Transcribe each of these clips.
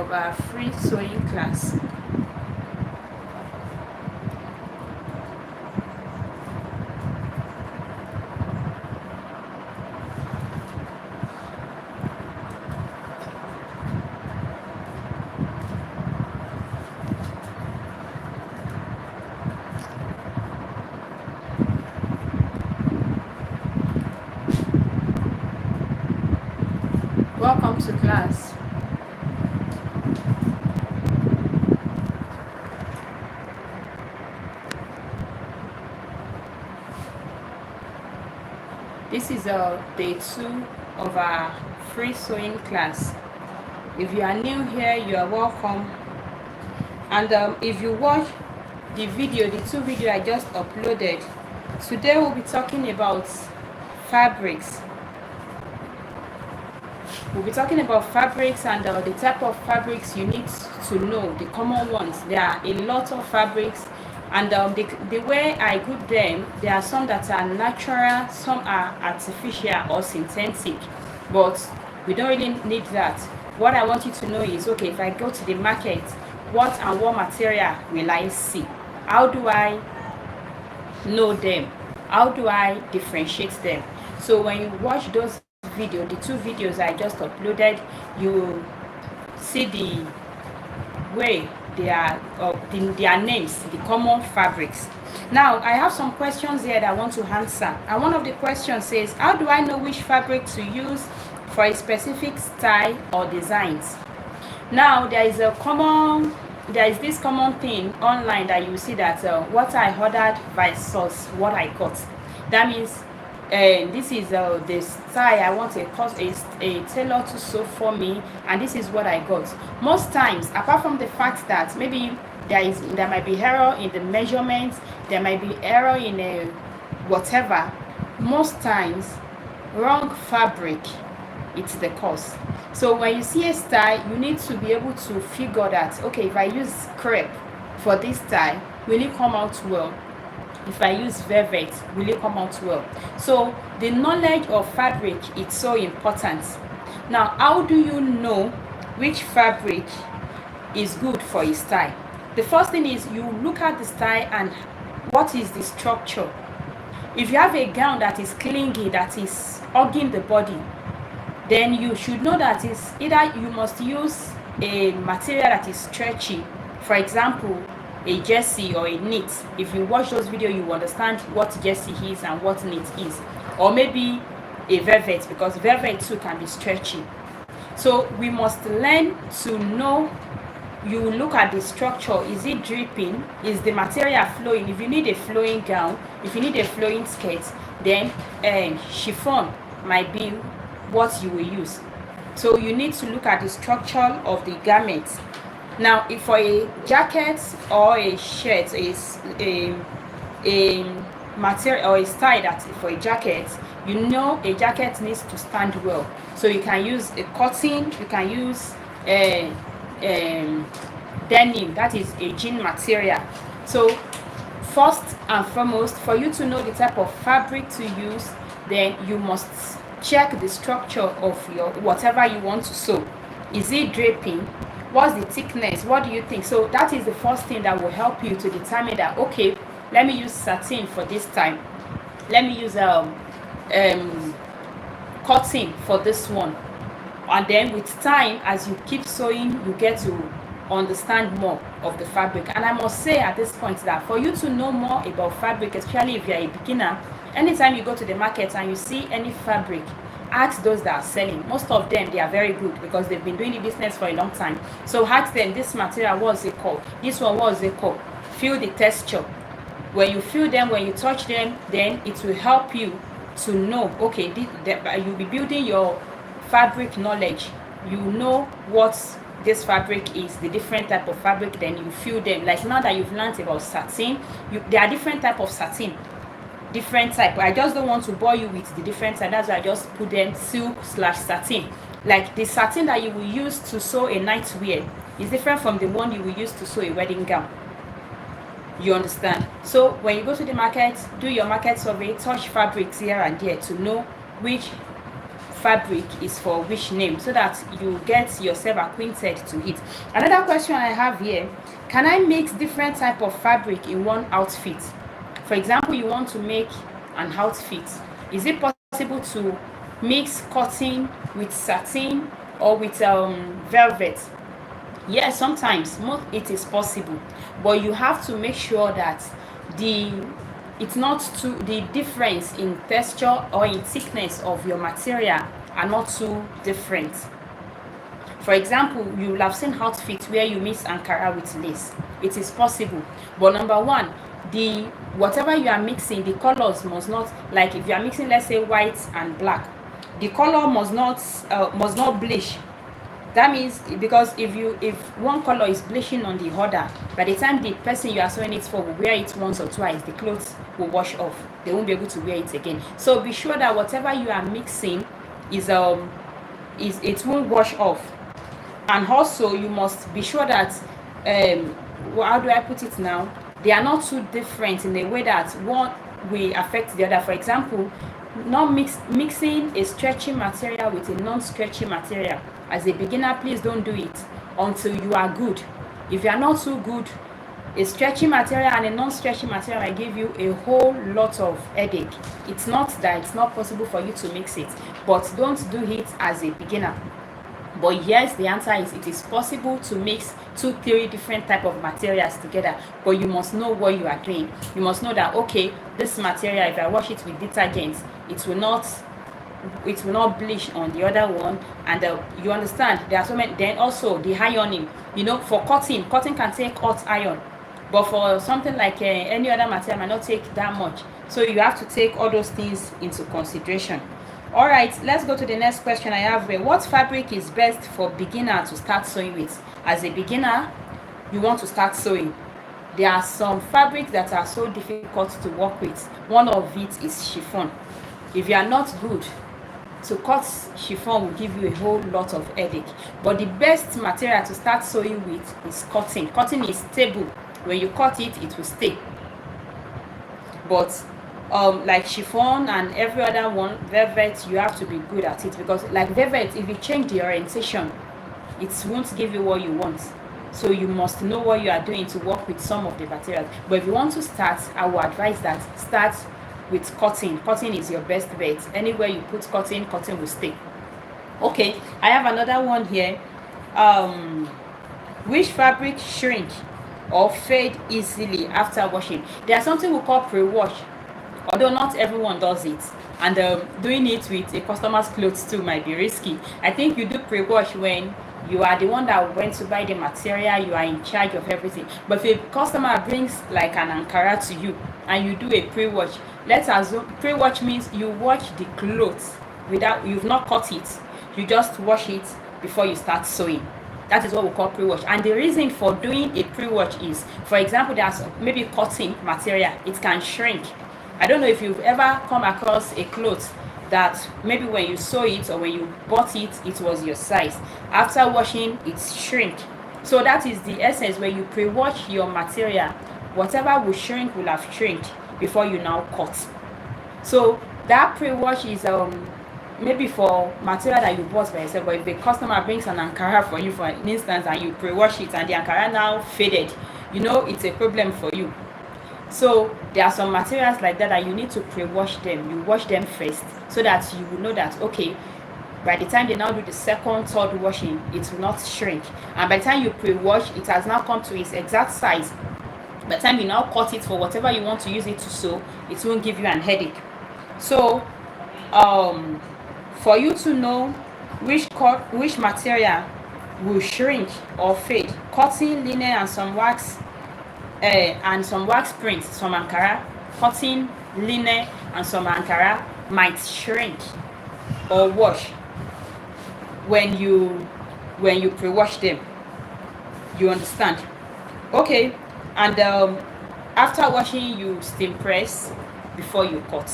of our free sewing class. Welcome to class. This is day 2 of our free sewing class. If you are new here, you are welcome. And if you watch the video, the 2 videos I just uploaded, today we'll be talking about fabrics. We'll be talking about fabrics and the type of fabrics you need to know, the common ones. There are a lot of fabrics, and the way I group them, there are some that are natural, some are artificial or synthetic, but we don't really need that. What I want you to know is, okay, if I go to the market, what material will I see? How do I know them? How do I differentiate them? So when you watch those videos, the 2 videos I just uploaded, you see the way they are, their names, the common fabrics. Now I have some questions here that I want to answer, and one of the questions says, how do I know which fabric to use for a specific style or designs? Now there is this common thing online that you see that what I ordered versus what I got. That means this is the style I want a tailor to sew for me, and this is what I got. Most times, apart from the fact that maybe there might be error in the measurements, there might be error in whatever, most times wrong fabric, it's the cause. So when you see a style, you need to be able to figure that, okay, if I use crepe for this style, will it come out well? If I use velvet, will it come out well? So the knowledge of fabric is so important. Now, how do you know which fabric is good for a style? The first thing is you look at the style and what is the structure. If you have a gown that is clingy, that is hugging the body, then you should know that it's either you must use a material that is stretchy, for example, a jersey or a knit. If you watch those videos, you understand what jersey is and what knit is. Or maybe a velvet, because velvet too can be stretchy. So we must learn to know. You look at the structure. Is it dripping? Is the material flowing? If you need a flowing gown, if you need a flowing skirt, then chiffon might be what you will use. So you need to look at the structure of the garment. Now, if for a jacket or a shirt is a material or a style that for a jacket, you know a jacket needs to stand well. So you can use a cotton, you can use denim, that is a jean material. So first and foremost, for you to know the type of fabric to use, then you must check the structure of your whatever you want to sew. Is it draping? What's the thickness? What do you think? So that is the first thing that will help you to determine that, okay, let me use satin for this time, let me use cotton for this one. And then with time, as you keep sewing, you get to understand more of the fabric. And I must say at this point that for you to know more about fabric, especially if you're a beginner, anytime you go to the market and you see any fabric, ask those that are selling. Most of them, they are very good because they've been doing the business for a long time. So ask them, this material, what is it called? This one, what is it called? Feel the texture. When you feel them, when you touch them, then it will help you to know, okay, you'll be building your fabric knowledge. You know what this fabric is, the different type of fabric, then you feel them. Like now that you've learned about satin, there are different type of satin. Different type. I just don't want to bore you with the different type. That's why I just put them silk/satin. Like the satin that you will use to sew a nightwear is different from the one you will use to sew a wedding gown. You understand? So when you go to the market, do your market survey, touch fabrics here and there to know which fabric is for which name, so that you get yourself acquainted to it. Another question I have here: can I mix different type of fabric in one outfit? For example, you want to make an outfit. Is it possible to mix cotton with satin or with velvet? Yes, sometimes it is possible, but you have to make sure that the difference in texture or in thickness of your material are not too different. For example, you will have seen outfits where you mix Ankara with lace. It is possible, but number one, the whatever you are mixing, the colors must not, like if you are mixing, let's say, white and black, the color must not bleach. That means, because if one color is bleaching on the other, by the time the person you are sewing it for will wear it once or twice, the clothes will wash off. They won't be able to wear it again. So be sure that whatever you are mixing is it won't wash off. And also you must be sure that how do I put it now? They are not too different in the way that one will affect the other. For example, not mixing a stretchy material with a non-stretchy material. As a beginner, please don't do it until you are good. If you are not too good, a stretchy material and a non-stretchy material will give you a whole lot of headache. It's not that it's not possible for you to mix it, but don't do it as a beginner. But yes, the answer is it is possible to mix 2-3 different type of materials together, but you must know what you are doing. You must know that, okay, this material, if I wash it with detergent, it will not bleach on the other one. And you understand, there are so many. Then also the ironing, for cotton can take hot iron, but for something like any other material might not take that much. So you have to take all those things into consideration. All right, let's go to the next question I have here. What fabric is best for beginner to start sewing with? As a beginner, you want to start sewing. There are some fabrics that are so difficult to work with. One of it is chiffon. If you are not good to cut chiffon, will give you a whole lot of headache. But the best material to start sewing with is cotton. Cotton is stable. When you cut it, it will stay. But like chiffon and every other one, velvet, you have to be good at it, because like velvet, if you change the orientation, it won't give you what you want. So you must know what you are doing to work with some of the materials. But if you want to start, I would advise that start with cotton. Cotton is your best bet. Anywhere you put cotton will stay. Okay, I have another one here. Which fabric shrink or fade easily after washing? There's something we call pre-wash, although not everyone does it, and doing it with a customer's clothes too might be risky. I think you do pre-wash when you are the one that went to buy the material, you are in charge of everything. But if a customer brings like an Ankara to you and you do a pre-wash, let's assume pre-wash means you wash the clothes you've not cut it, you just wash it before you start sewing. That is what we call pre-wash. And the reason for doing a pre-wash is, for example, there's maybe cotton material, it can shrink. I don't know if you've ever come across a cloth that maybe when you sew it or when you bought it, it was your size. After washing, it shrink. So that is the essence. When you pre-wash your material, whatever will shrink will have shrinked before you now cut. So that pre-wash is maybe for material that you bought by yourself. But if the customer brings an Ankara for you, for instance, and you pre-wash it and the Ankara now faded, it's a problem for you. So there are some materials like that you need to pre-wash them. You wash them first so that you will know that, okay, by the time they now do the second, third washing, it will not shrink. And by the time you pre-wash, it has now come to its exact size. By the time you now cut it for whatever you want to use it to sew, it won't give you an headache. So for you to know which material will shrink or fade, cotton, linen, and some wax prints, some Ankara, cotton, linen, and some Ankara might shrink or wash when you pre-wash them. You understand? Okay. And after washing, you steam press before you cut.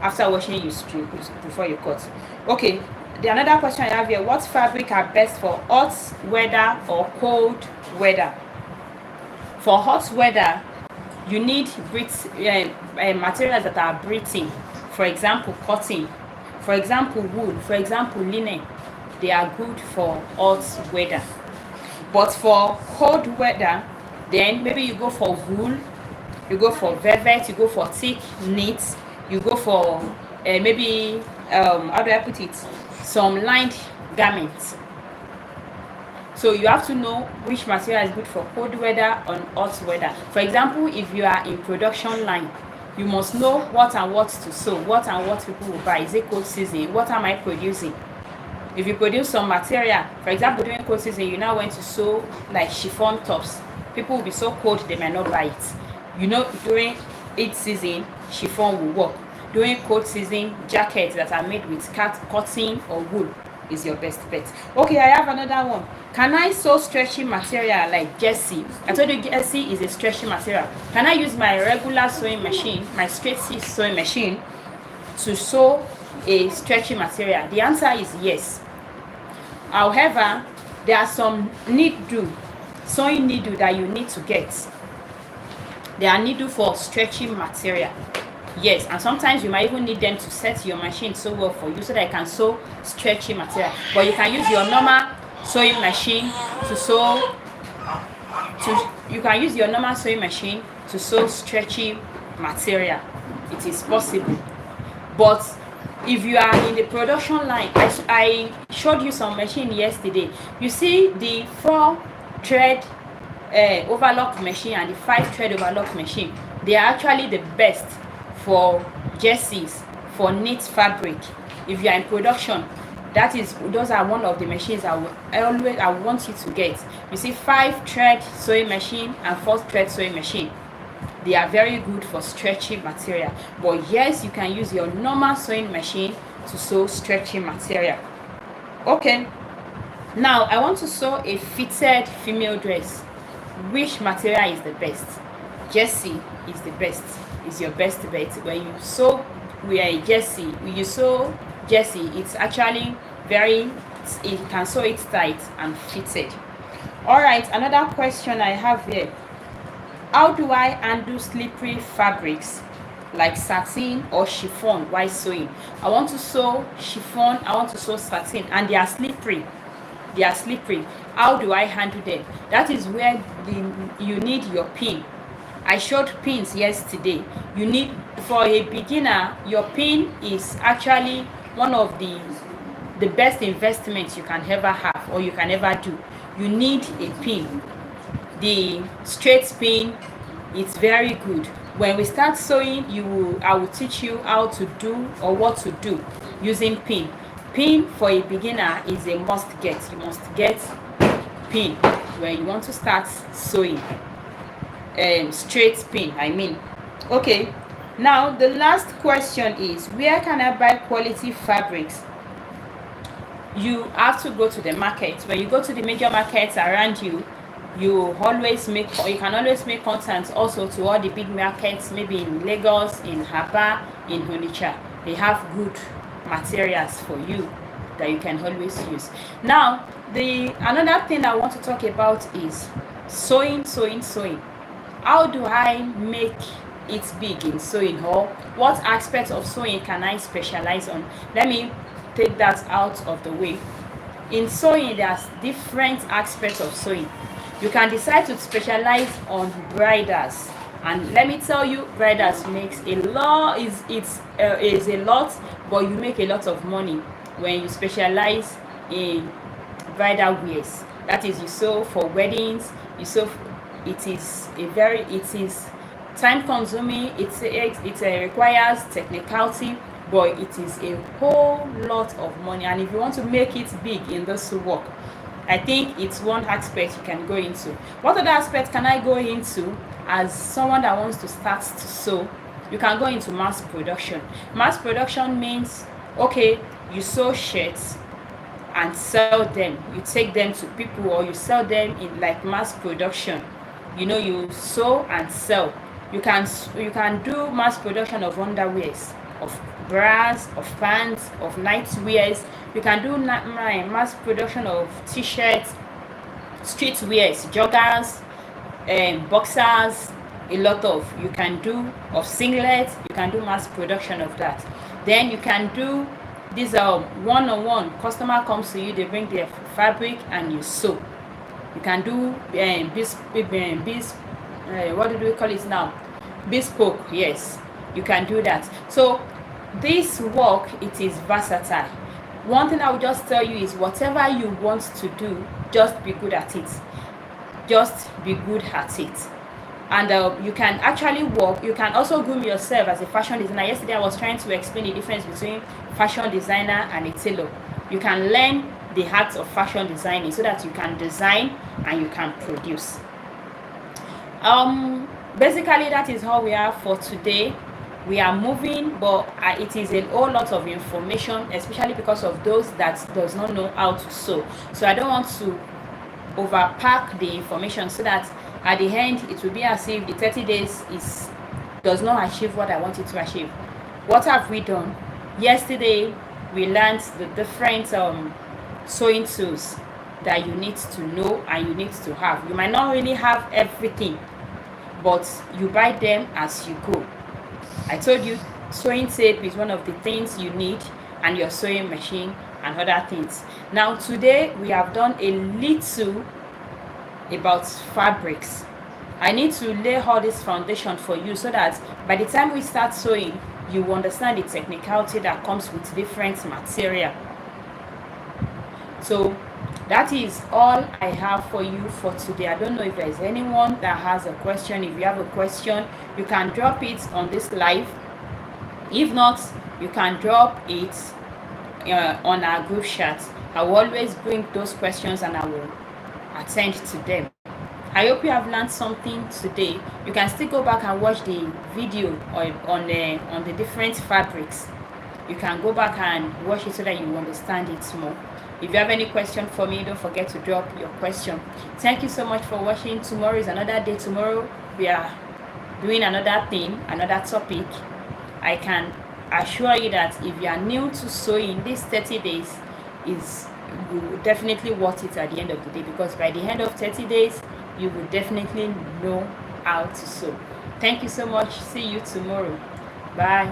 After washing, you steam before you cut. Okay. Another question I have here: what fabric are best for hot weather or cold weather? For hot weather, you need materials that are breathing. For example, cotton. For example, wool, for example, linen, they are good for hot weather. But for cold weather, then maybe you go for wool, you go for velvet, you go for thick knit, you go for maybe how do I put it, some lined garments. So you have to know which material is good for cold weather and hot weather. For example, if you are in production line, you must know what and what to sew, what and what people will buy. Is it cold season? What am I producing? If you produce some material, for example, during cold season, you now want to sew like chiffon tops. People will be so cold, they might not buy it. You know, during heat season, chiffon will work. During cold season, jackets that are made with cotton or wool is your best bet. Okay, I have another one. Can I sew stretchy material like jersey? I told you jersey is a stretchy material. Can I use my regular sewing machine, my straight stitch sewing machine, to sew a stretchy material? The answer is yes. However, there are some sewing needle that you need to get. There are needle for stretchy material. Yes, and sometimes you might even need them to set your machine so well for you so that you can sew stretchy material. But you can use your normal sewing machine to sew. You can use your normal sewing machine to sew stretchy material. It is possible. But if you are in the production line, I showed you some machine yesterday. You see the 4-thread overlock machine and the 5-thread overlock machine. They are actually the best for jerseys, for knit fabric. If you are in production, those are one of the machines I want you to get. You see, 5-thread sewing machine and 4-thread sewing machine. They are very good for stretchy material. But yes, you can use your normal sewing machine to sew stretchy material. Okay, now I want to sew a fitted female dress. Which material is the best? Jersey is the best. Is your best bet. When you sew jersey, it's actually it can sew it tight and fitted. All right, another question I have here. How do I handle slippery fabrics like satin or chiffon while sewing? I want to sew chiffon, I want to sew satin, and they are slippery. How do I handle them? That is where you need your pin. I showed pins yesterday. For a beginner, your pin is actually one of the best investments you can ever have or you can ever do. You need a pin. The straight pin, it's very good. When we start sewing, I will teach you how to do or what to do using pin. Pin for a beginner is a must get. You must get pin when you want to start sewing. Straight pin, I mean. Okay, now the last question is, where can I buy quality fabrics? You have to go to the market. When you go to the major markets around you, you can always make contact also to all the big markets, maybe in Lagos, in Aba, in Onitsha. They have good materials for you that you can always use. Now, another thing I want to talk about is sewing. How do I make it big in sewing, or what aspects of sewing can I specialize on? Let me take that out of the way. In sewing, there's different aspects of sewing. You can decide to specialize on bridals, and let me tell you, bridals makes a lot. Is a lot, but you make a lot of money when you specialize in bridal wears. That is, you sew for weddings. It is time consuming. It requires technicality, but it is a whole lot of money. And if you want to make it big in this work, I think it's one aspect you can go into. What other aspect can I go into as someone that wants to start to sew? You can go into mass production. Mass production means, okay, you sew shirts and sell them. You take them to people, or you sell them in like mass production. You sew and sell. You can do mass production of underwears, of bras, of pants, of nightwears. You can do mass production of t-shirts, streetwears, joggers, boxers. A lot of you can do of singlets. You can do mass production of that. Then you can do This one-on-one, customer comes to you, they bring their fabric and you sew. You can do what do we call it now? Bespoke, yes, you can do that. So this work, it is versatile. One thing I will just tell you is whatever you want to do, just be good at it. Just be good at it. And you can actually work. You can also groom yourself as a fashion designer. Yesterday I was trying to explain the difference between fashion designer and a tailor. You can learn the art of fashion designing so that you can design and you can produce. Basically that is how we are for today. We are moving, but it is a whole lot of information, especially because of those that does not know how to sew. So I don't want to overpack the information so that at the end it will be as if the 30 days does not achieve what I wanted to achieve. What have we done? Yesterday we learned the different sewing tools that you need to know and you need to have. You might not really have everything, but you buy them as you go. I told you sewing tape is one of the things you need, and your sewing machine and other things. Now today we have done a little about fabrics. I need to lay all this foundation for you so that by the time we start sewing, you understand the technicality that comes with different material. So that is all I have for you for today. I don't know if there's anyone that has a question. If you have a question, you can drop it on this live. If not, you can drop it on our group chat. I will always bring those questions and I will attend to them. I hope you have learned something today. You can still go back and watch the video on the different fabrics. You can go back and watch it so that you understand it more. If you have any question for me, don't forget to drop your question. Thank you so much for watching. Tomorrow is another day. Tomorrow we are doing another thing, another topic. I can assure you that if you are new to sewing, these 30 days is definitely worth it at the end of the day, because by the end of 30 days, you will definitely know how to sew. Thank you so much. See you tomorrow. Bye.